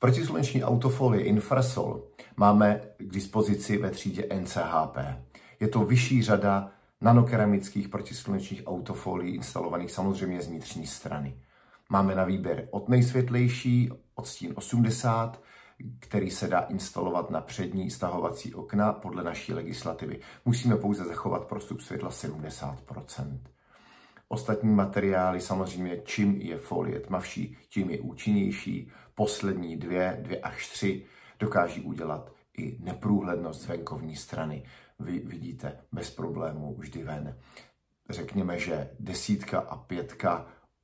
Protisluneční autofolie Infrasol máme k dispozici ve třídě NCHP. Je to vyšší řada nanokeramických protislunečních autofolií instalovaných samozřejmě z vnitřní strany. Máme na výběr od nejsvětlejší odstín 80, který se dá instalovat na přední stahovací okna podle naší legislativy. Musíme pouze zachovat prostup světla 70%. Ostatní materiály samozřejmě, čím je folie tmavší, tím je účinnější. Poslední dvě až tři dokáží udělat i neprůhlednost z venkovní strany. Vy vidíte bez problémů vždy ven. Řekněme, že 10 a 5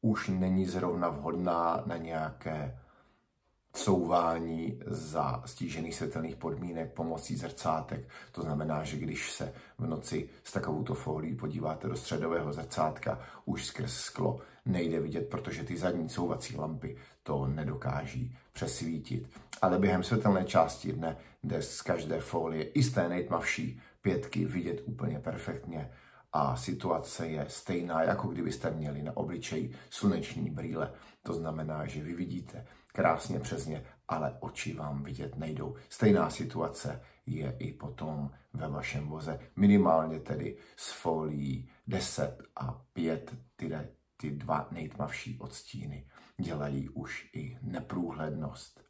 už není zrovna vhodná na nějaké couvání za stížených světelných podmínek pomocí zrcátek. To znamená, že když se v noci s takovouto folií podíváte do středového zrcátka, už skrz sklo nejde vidět, protože ty zadní couvací lampy to nedokáží přesvítit. Ale během světelné části dne jde z každé folie i z té nejtmavší 5 vidět úplně perfektně. A situace je stejná, jako kdybyste měli na obličeji sluneční brýle. To znamená, že vy vidíte krásně přes ně, ale oči vám vidět nejdou. Stejná situace je i potom ve vašem voze. Minimálně tedy s folií 10 a 5, ty dva nejtmavší odstíny dělají už i neprůhlednost.